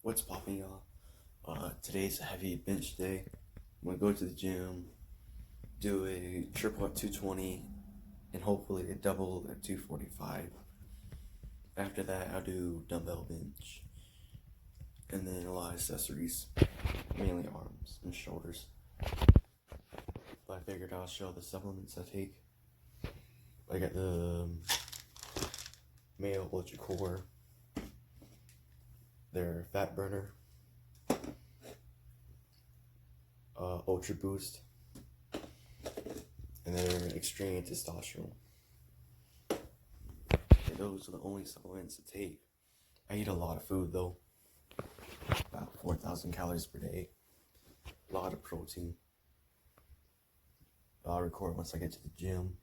What's popping, y'all? Today's a heavy bench day. I'm gonna go to the gym, do a triple at 220, and hopefully a double at 245. After that, I'll do dumbbell bench, and then a lot of accessories, mainly arms and shoulders. But I figured I'll show the supplements I take. I got the Mayo Ultra Core, their fat burner, Ultra Boost, and their extreme testosterone. And those are the only supplements to take. I eat a lot of food though, about 4,000 calories per day, a lot of protein. I'll record once I get to the gym.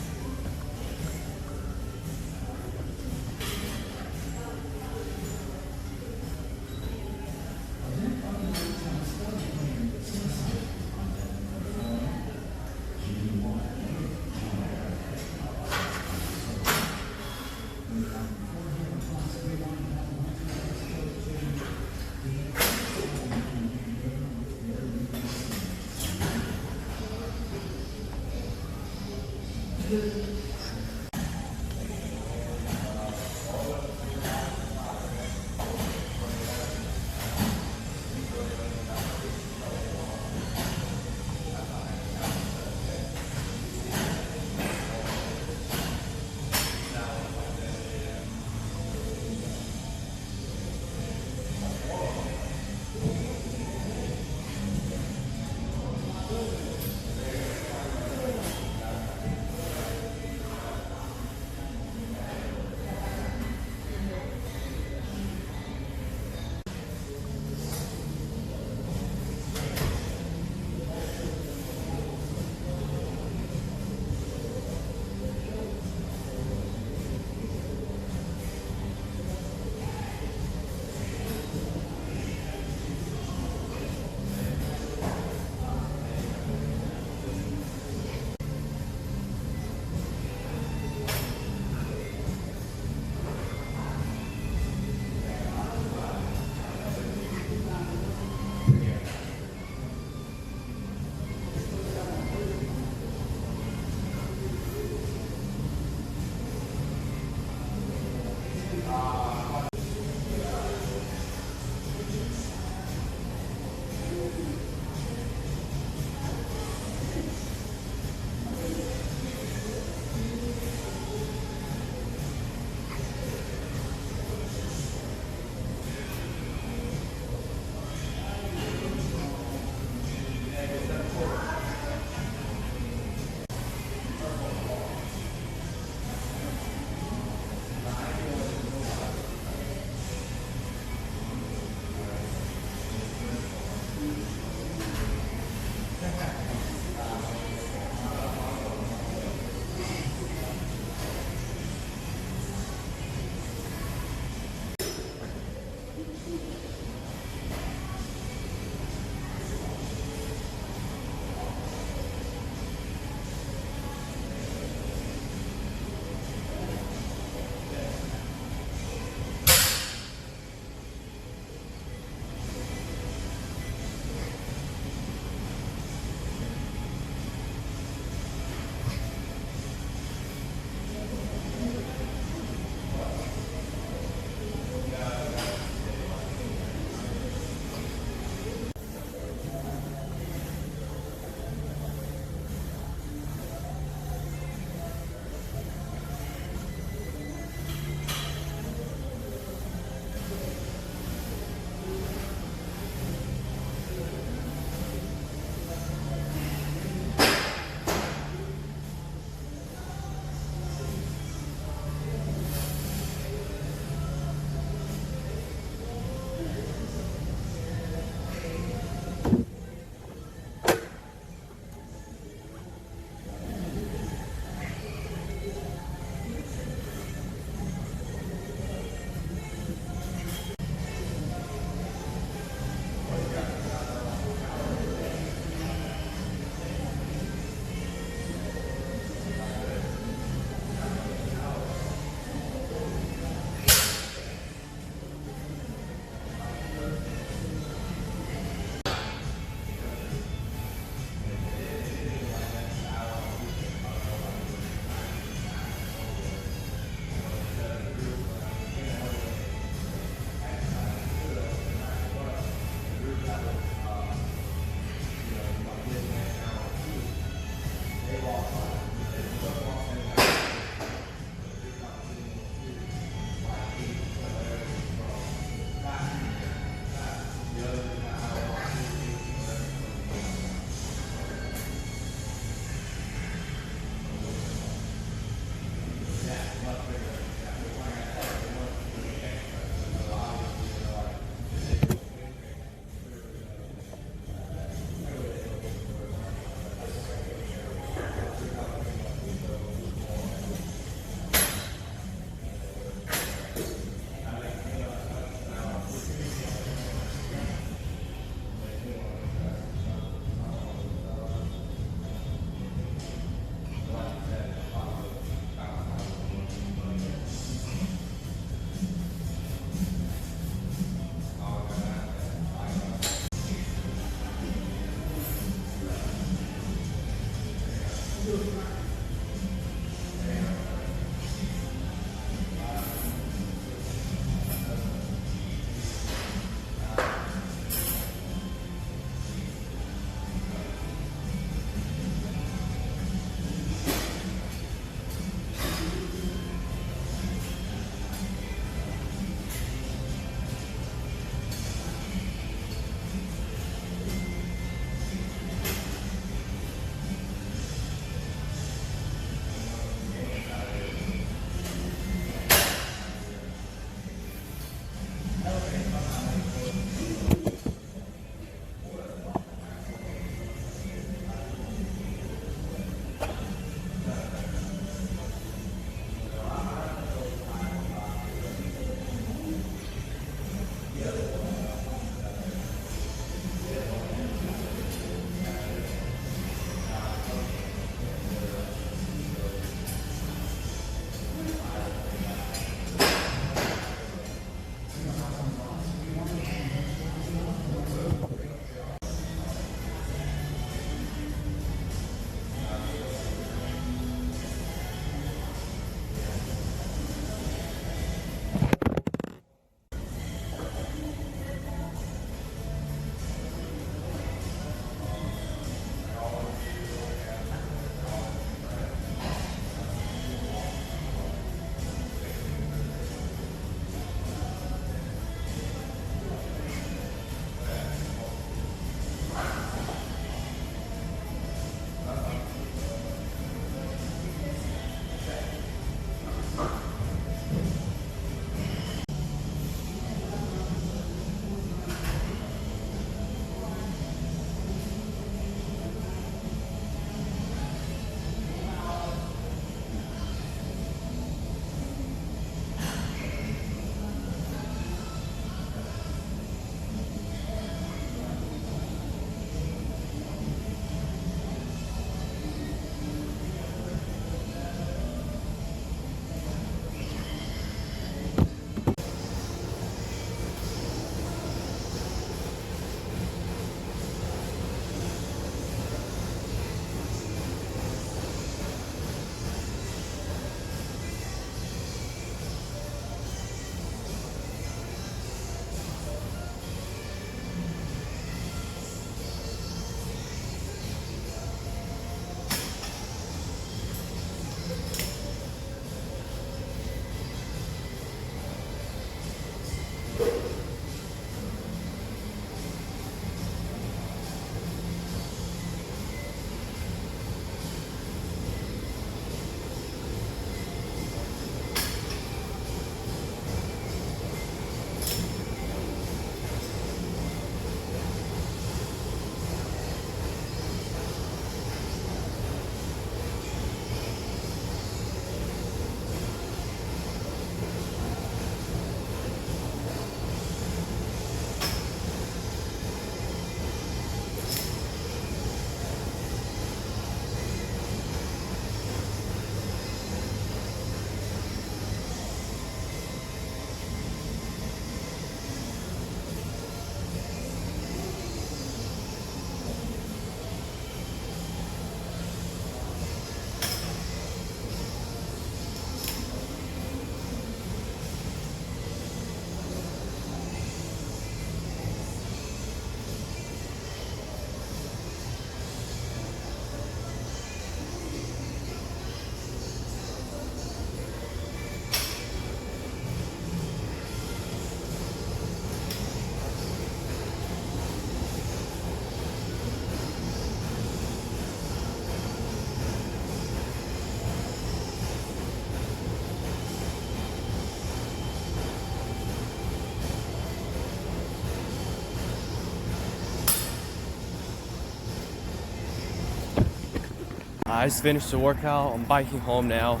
I just finished the workout. I'm biking home now.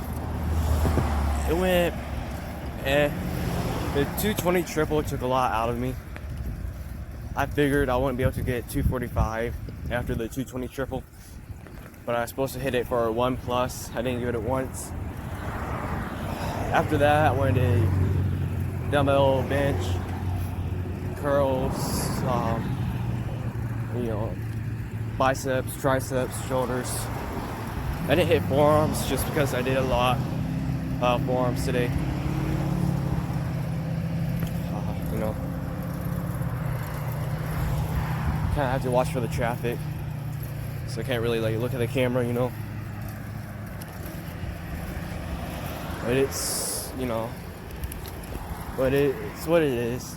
It went The 220 triple took a lot out of me. I figured I wouldn't be able to get 245 after the 220 triple, but I was supposed to hit it for 1+. I didn't give it once. After that, I went to dumbbell bench, curls, biceps, triceps, shoulders. I didn't hit forearms just because I did a lot of forearms today. Kind of have to watch for the traffic, so I can't really look at the camera, But it's it's what it is.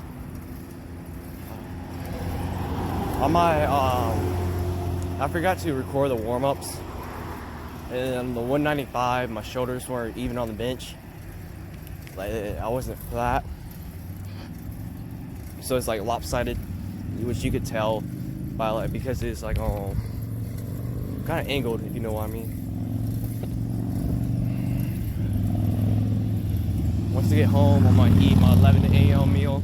On my I forgot to record the warm-ups, and on the 195 my shoulders weren't even on the bench. I wasn't flat, so it's lopsided, which you could tell by because it's kind of angled, if you know what I mean. Once I get home, I'm gonna eat my 11 a.m. meal.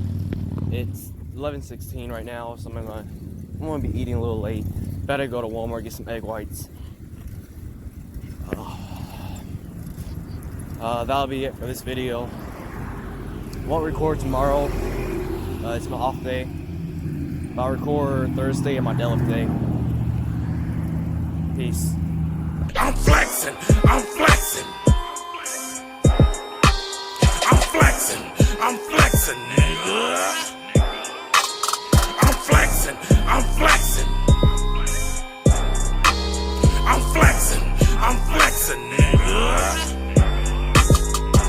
It's 11:16 right now, so I'm gonna be eating a little late. Better go to Walmart, get some egg whites. That'll be it for this video. Won't record tomorrow. It's my off day. I'll record Thursday and my deadlift day. Peace. I'm flexing. I'm flexing. I'm flexing. I'm flexing, nigga. I'm flexing. I'm flexing. I'm flexing. I'm flexing, nigga.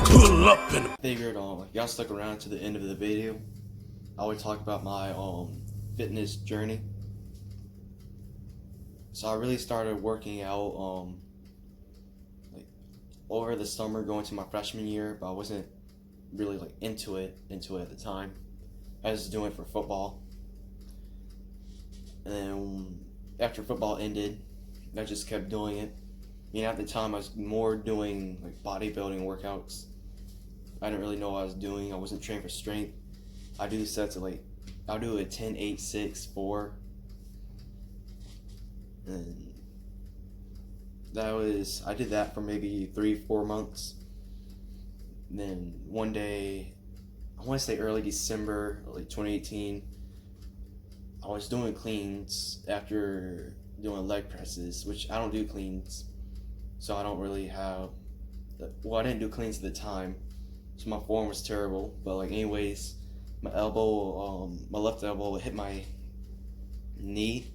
Pull up in the Figured y'all stuck around to the end of the video. I would talk about my fitness journey. So I really started working out over the summer going to my freshman year, but I wasn't really into it at the time. I was doing it for football. And then after football ended, I just kept doing it. At the time I was more doing bodybuilding workouts. I didn't really know what I was doing. I wasn't trained for strength. I do sets of I'll do a 10, 8, 6, 4. And I did that for maybe 3-4 months. And then one day, I want to say early December, 2018, I was doing cleans after doing leg presses, which I don't do cleans. So I don't really have, I didn't do cleans at the time. So my form was terrible. But anyways, my elbow, my left elbow hit my knee,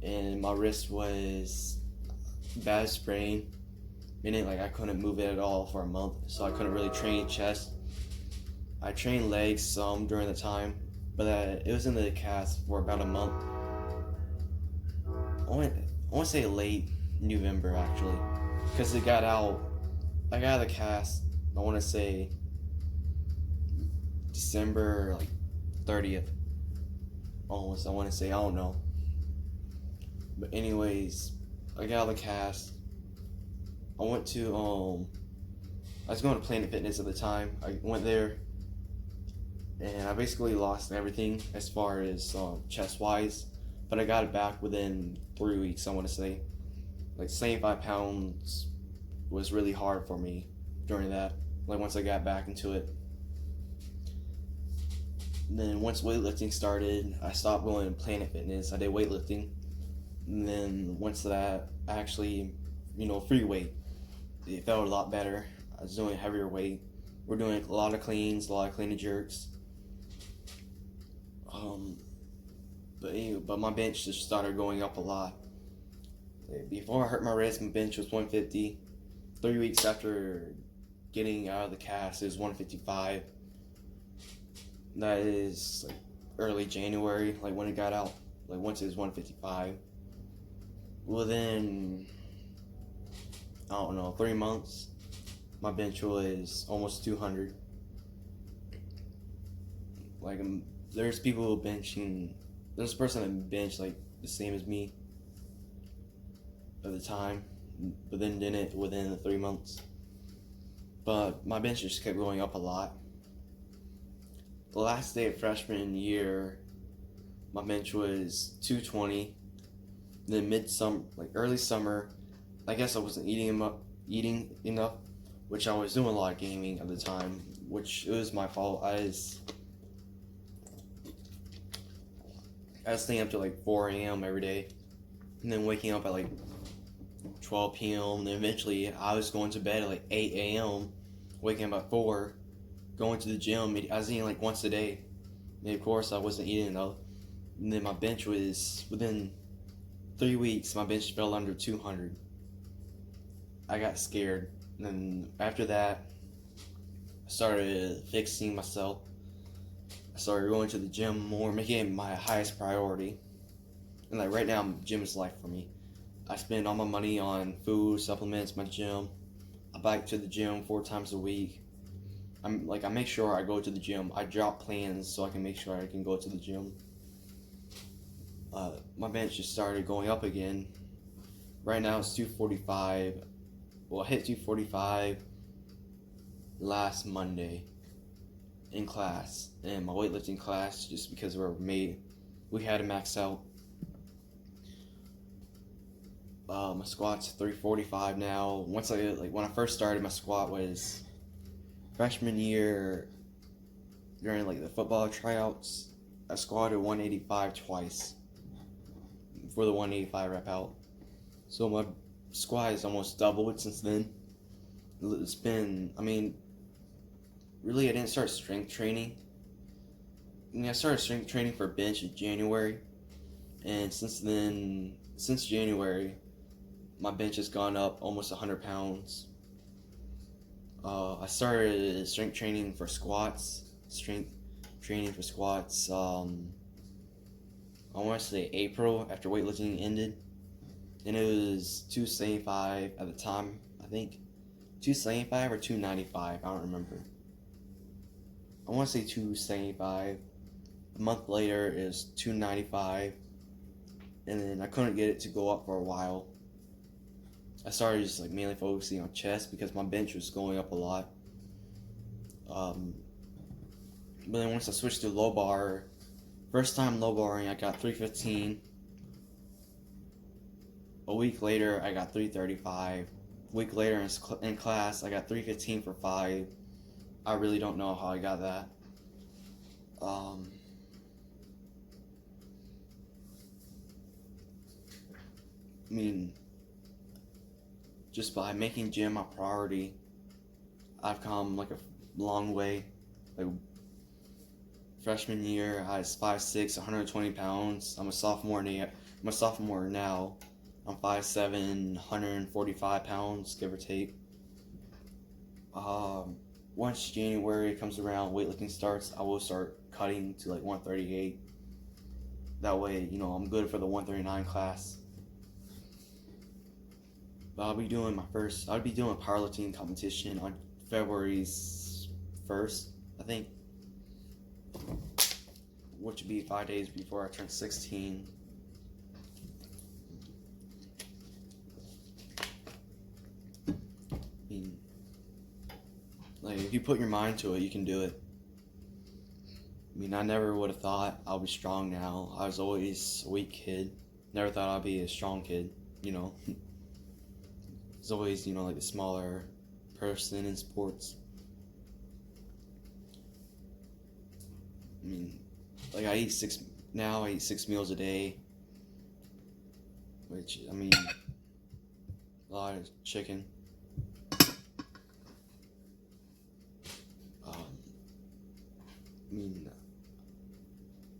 and my wrist was bad sprain, meaning I couldn't move it at all for a month, so I couldn't really train chest. I trained legs some during the time, but it was in the cast for about a month. I want to say late November actually, because I got out of the cast, I want to say December 30th, almost. I want to say, I don't know. But anyways, I got out of the cast. I went to I was going to Planet Fitness at the time. I went there, and I basically lost everything as far as chest wise, but I got it back within 3 weeks. I want to say 75 pounds was really hard for me during that. Once I got back into it. And then once weightlifting started, I stopped going to Planet Fitness. I did weightlifting. And then once that, I actually, free weight. It felt a lot better. I was doing heavier weight. We're doing a lot of cleans, a lot of clean and jerks. But my bench just started going up a lot. Before I hurt my wrist, my bench was 150. 3 weeks after getting out of the cast, it was 155. That is early January, when it got out. Once it was 155. Within, I don't know, 3 months, my bench was almost 200. There's people benching. There's a person that benched the same as me at the time. but then didn't it within the 3 months. But my bench just kept going up a lot. The last day of freshman year, my bench was 220. Then midsummer, like early summer, I guess I wasn't eating enough, which I was doing a lot of gaming at the time, which it was my fault. I was staying up to like 4 a.m. every day, and then waking up at like 12 p.m. And then eventually I was going to bed at like 8 a.m., waking up at 4, going to the gym. I was eating like once a day. And of course I wasn't eating enough. And then my bench was, within 3 weeks, my bench fell under 200. I got scared. And then after that, I started fixing myself. I started going to the gym more, making it my highest priority. And like right now, gym is life for me. I spend all my money on food, supplements, my gym. I bike to the gym 4 times a week. I make sure I go to the gym. I drop plans so I can make sure I can go to the gym. My bench just started going up again. Right now it's 245. Well, I hit 245 last Monday in class, in my weightlifting class, just because we had to max out. My squat's 345 now. When I first started, my squat was freshman year during like the football tryouts. I squatted 185 twice for the 185 rep out. So my squat has almost doubled since then. It's been, really I didn't start strength training. I started strength training for bench in January. And since January, my bench has gone up almost 100 pounds. I started strength training for squats. I want to say April, after weightlifting ended. And it was 275 at the time, I think. 275 or 295, I don't remember. I want to say 275. A month later, it was 295. And then I couldn't get it to go up for a while. I started just like mainly focusing on chest because my bench was going up a lot. But then once I switched to low bar, first time low barring, I got 315. A week later, I got 335. A week later in class, I got 315 for 5. I really don't know how I got that. Just by making gym my priority, I've come like a long way. Like freshman year, I was 5'6", 120 pounds. I'm a sophomore now. I'm 5'7", 145 pounds, give or take. Once January comes around, weightlifting starts, I will start cutting to like 138. That way, I'm good for the 139 class. But I'll be doing a powerlifting competition on February 1st, I think. Which would be 5 days before I turn 16. If you put your mind to it, you can do it. I never would have thought I'll be strong now. I was always a weak kid. Never thought I'd be a strong kid, It's always, like a smaller person in sports. I eat 6 meals a day. Which, a lot of chicken.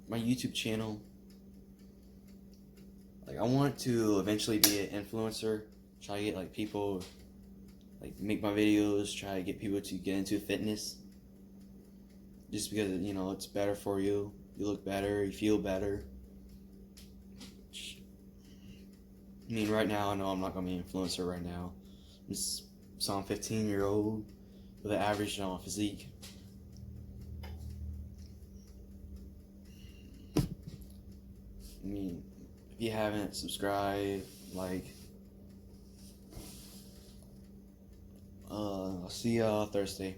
My YouTube channel, I want to eventually be an influencer, try to get people, make my videos, try to get people to get into fitness, just because, it's better for you, you look better, you feel better. Right now, I know I'm not going to be an influencer right now. I'm some 15-year-old with an average physique. If you haven't, subscribe, I'll see y'all Thursday.